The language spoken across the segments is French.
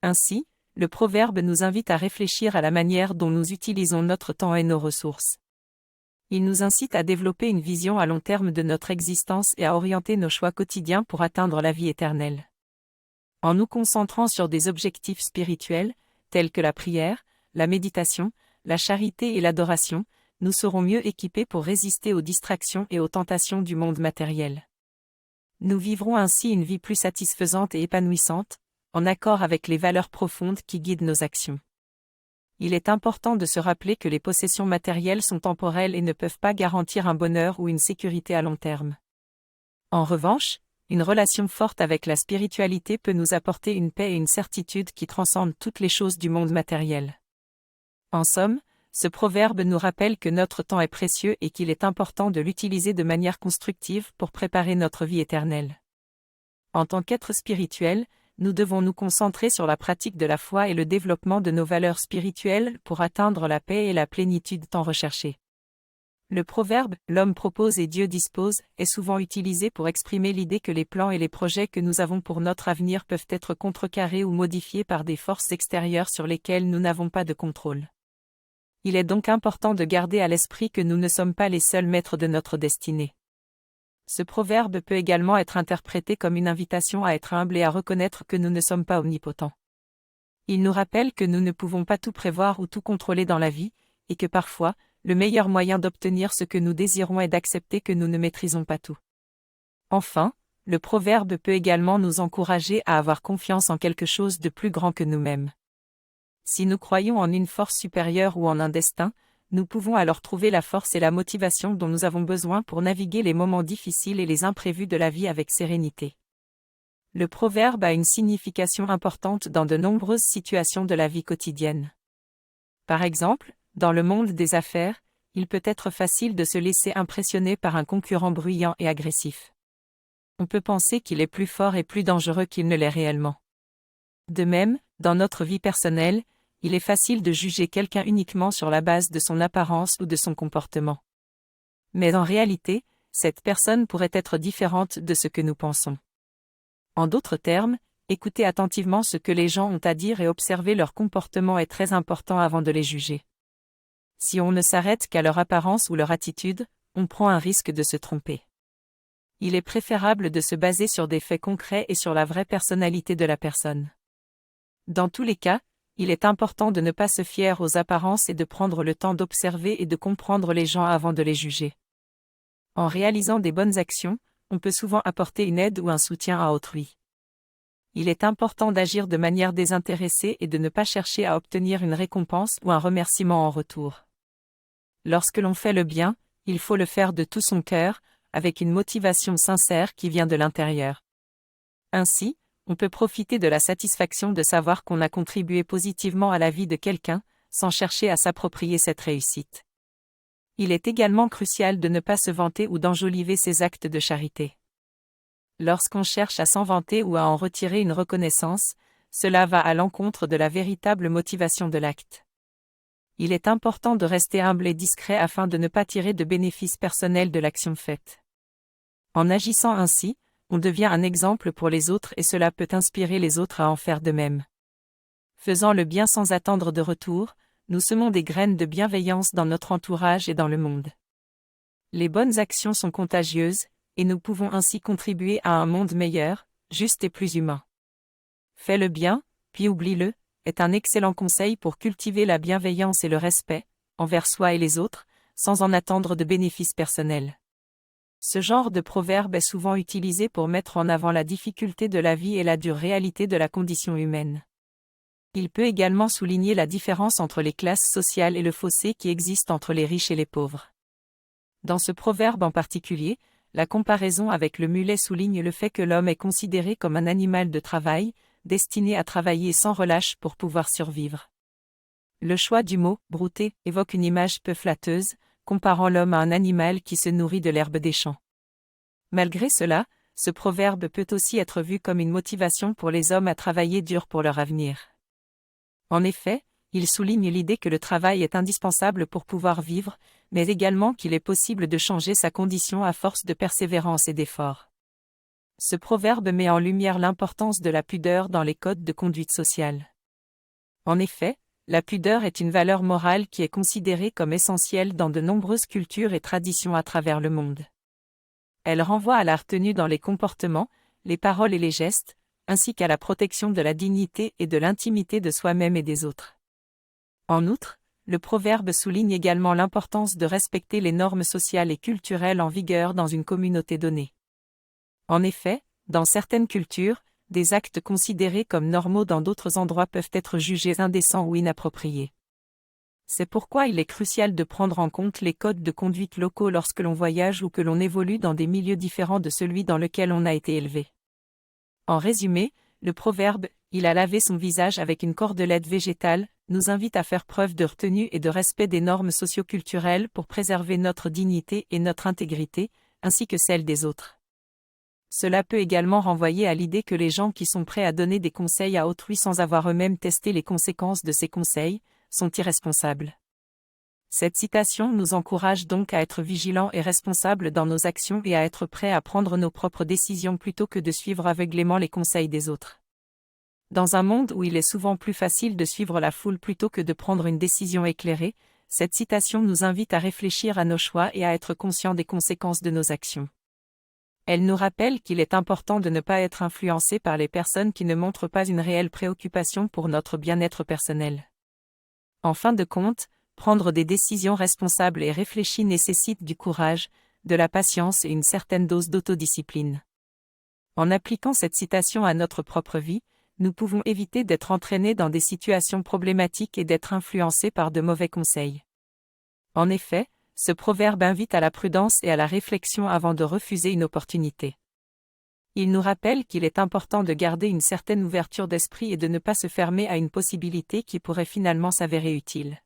Ainsi, le proverbe nous invite à réfléchir à la manière dont nous utilisons notre temps et nos ressources. Il nous incite à développer une vision à long terme de notre existence et à orienter nos choix quotidiens pour atteindre la vie éternelle. En nous concentrant sur des objectifs spirituels, tels que la prière, la méditation, la charité et l'adoration, nous serons mieux équipés pour résister aux distractions et aux tentations du monde matériel. Nous vivrons ainsi une vie plus satisfaisante et épanouissante, en accord avec les valeurs profondes qui guident nos actions. Il est important de se rappeler que les possessions matérielles sont temporelles et ne peuvent pas garantir un bonheur ou une sécurité à long terme. En revanche, une relation forte avec la spiritualité peut nous apporter une paix et une certitude qui transcendent toutes les choses du monde matériel. En somme, ce proverbe nous rappelle que notre temps est précieux et qu'il est important de l'utiliser de manière constructive pour préparer notre vie éternelle. En tant qu'être spirituel, nous devons nous concentrer sur la pratique de la foi et le développement de nos valeurs spirituelles pour atteindre la paix et la plénitude tant recherchées. Le proverbe « L'homme propose et Dieu dispose » est souvent utilisé pour exprimer l'idée que les plans et les projets que nous avons pour notre avenir peuvent être contrecarrés ou modifiés par des forces extérieures sur lesquelles nous n'avons pas de contrôle. Il est donc important de garder à l'esprit que nous ne sommes pas les seuls maîtres de notre destinée. Ce proverbe peut également être interprété comme une invitation à être humble et à reconnaître que nous ne sommes pas omnipotents. Il nous rappelle que nous ne pouvons pas tout prévoir ou tout contrôler dans la vie, et que parfois, le meilleur moyen d'obtenir ce que nous désirons est d'accepter que nous ne maîtrisons pas tout. Enfin, le proverbe peut également nous encourager à avoir confiance en quelque chose de plus grand que nous-mêmes. Si nous croyons en une force supérieure ou en un destin, nous pouvons alors trouver la force et la motivation dont nous avons besoin pour naviguer les moments difficiles et les imprévus de la vie avec sérénité. Le proverbe a une signification importante dans de nombreuses situations de la vie quotidienne. Par exemple, dans le monde des affaires, il peut être facile de se laisser impressionner par un concurrent bruyant et agressif. On peut penser qu'il est plus fort et plus dangereux qu'il ne l'est réellement. De même, dans notre vie personnelle, il est facile de juger quelqu'un uniquement sur la base de son apparence ou de son comportement. Mais en réalité, cette personne pourrait être différente de ce que nous pensons. En d'autres termes, écouter attentivement ce que les gens ont à dire et observer leur comportement est très important avant de les juger. Si on ne s'arrête qu'à leur apparence ou leur attitude, on prend un risque de se tromper. Il est préférable de se baser sur des faits concrets et sur la vraie personnalité de la personne. Dans tous les cas, il est important de ne pas se fier aux apparences et de prendre le temps d'observer et de comprendre les gens avant de les juger. En réalisant des bonnes actions, on peut souvent apporter une aide ou un soutien à autrui. Il est important d'agir de manière désintéressée et de ne pas chercher à obtenir une récompense ou un remerciement en retour. Lorsque l'on fait le bien, il faut le faire de tout son cœur, avec une motivation sincère qui vient de l'intérieur. Ainsi, on peut profiter de la satisfaction de savoir qu'on a contribué positivement à la vie de quelqu'un, sans chercher à s'approprier cette réussite. Il est également crucial de ne pas se vanter ou d'enjoliver ses actes de charité. Lorsqu'on cherche à s'en vanter ou à en retirer une reconnaissance, cela va à l'encontre de la véritable motivation de l'acte. Il est important de rester humble et discret afin de ne pas tirer de bénéfices personnels de l'action faite. En agissant ainsi, on devient un exemple pour les autres et cela peut inspirer les autres à en faire de même. Faisant le bien sans attendre de retour, nous semons des graines de bienveillance dans notre entourage et dans le monde. Les bonnes actions sont contagieuses, et nous pouvons ainsi contribuer à un monde meilleur, juste et plus humain. Fais le bien, puis oublie-le, est un excellent conseil pour cultiver la bienveillance et le respect, envers soi et les autres, sans en attendre de bénéfices personnels. Ce genre de proverbe est souvent utilisé pour mettre en avant la difficulté de la vie et la dure réalité de la condition humaine. Il peut également souligner la différence entre les classes sociales et le fossé qui existe entre les riches et les pauvres. Dans ce proverbe en particulier, la comparaison avec le mulet souligne le fait que l'homme est considéré comme un animal de travail, destiné à travailler sans relâche pour pouvoir survivre. Le choix du mot « brouter » évoque une image peu flatteuse, comparant l'homme à un animal qui se nourrit de l'herbe des champs. Malgré cela, ce proverbe peut aussi être vu comme une motivation pour les hommes à travailler dur pour leur avenir. En effet, il souligne l'idée que le travail est indispensable pour pouvoir vivre, mais également qu'il est possible de changer sa condition à force de persévérance et d'effort. Ce proverbe met en lumière l'importance de la pudeur dans les codes de conduite sociale. En effet, la pudeur est une valeur morale qui est considérée comme essentielle dans de nombreuses cultures et traditions à travers le monde. Elle renvoie à la retenue dans les comportements, les paroles et les gestes, ainsi qu'à la protection de la dignité et de l'intimité de soi-même et des autres. En outre, le proverbe souligne également l'importance de respecter les normes sociales et culturelles en vigueur dans une communauté donnée. En effet, dans certaines cultures, des actes considérés comme normaux dans d'autres endroits peuvent être jugés indécents ou inappropriés. C'est pourquoi il est crucial de prendre en compte les codes de conduite locaux lorsque l'on voyage ou que l'on évolue dans des milieux différents de celui dans lequel on a été élevé. En résumé, le proverbe « Il a lavé son visage avec une cordelette végétale » nous invite à faire preuve de retenue et de respect des normes socio-culturelles pour préserver notre dignité et notre intégrité, ainsi que celle des autres. Cela peut également renvoyer à l'idée que les gens qui sont prêts à donner des conseils à autrui sans avoir eux-mêmes testé les conséquences de ces conseils, sont irresponsables. Cette citation nous encourage donc à être vigilants et responsables dans nos actions et à être prêts à prendre nos propres décisions plutôt que de suivre aveuglément les conseils des autres. Dans un monde où il est souvent plus facile de suivre la foule plutôt que de prendre une décision éclairée, cette citation nous invite à réfléchir à nos choix et à être conscients des conséquences de nos actions. Elle nous rappelle qu'il est important de ne pas être influencé par les personnes qui ne montrent pas une réelle préoccupation pour notre bien-être personnel. En fin de compte, prendre des décisions responsables et réfléchies nécessite du courage, de la patience et une certaine dose d'autodiscipline. En appliquant cette citation à notre propre vie, nous pouvons éviter d'être entraînés dans des situations problématiques et d'être influencés par de mauvais conseils. En effet, ce proverbe invite à la prudence et à la réflexion avant de refuser une opportunité. Il nous rappelle qu'il est important de garder une certaine ouverture d'esprit et de ne pas se fermer à une possibilité qui pourrait finalement s'avérer utile.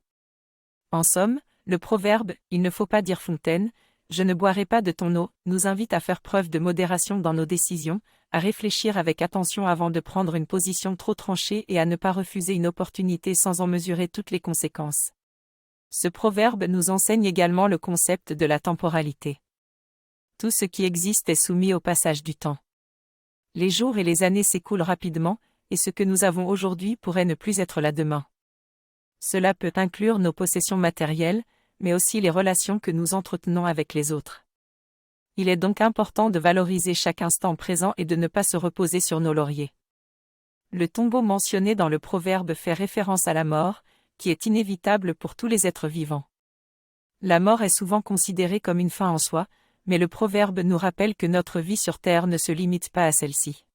En somme, le proverbe « Il ne faut pas dire fontaine, je ne boirai pas de ton eau » nous invite à faire preuve de modération dans nos décisions, à réfléchir avec attention avant de prendre une position trop tranchée et à ne pas refuser une opportunité sans en mesurer toutes les conséquences. Ce proverbe nous enseigne également le concept de la temporalité. Tout ce qui existe est soumis au passage du temps. Les jours et les années s'écoulent rapidement, et ce que nous avons aujourd'hui pourrait ne plus être là demain. Cela peut inclure nos possessions matérielles, mais aussi les relations que nous entretenons avec les autres. Il est donc important de valoriser chaque instant présent et de ne pas se reposer sur nos lauriers. Le tombeau mentionné dans le proverbe fait référence à la mort, qui est inévitable pour tous les êtres vivants. La mort est souvent considérée comme une fin en soi, mais le proverbe nous rappelle que notre vie sur terre ne se limite pas à celle-ci.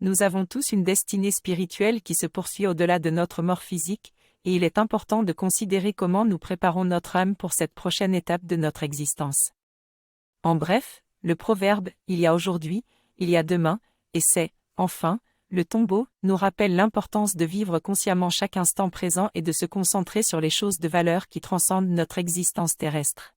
Nous avons tous une destinée spirituelle qui se poursuit au-delà de notre mort physique, et il est important de considérer comment nous préparons notre âme pour cette prochaine étape de notre existence. En bref, le proverbe « il y a aujourd'hui, il y a demain, et c'est, enfin, le tombeau » nous rappelle l'importance de vivre consciemment chaque instant présent et de se concentrer sur les choses de valeur qui transcendent notre existence terrestre.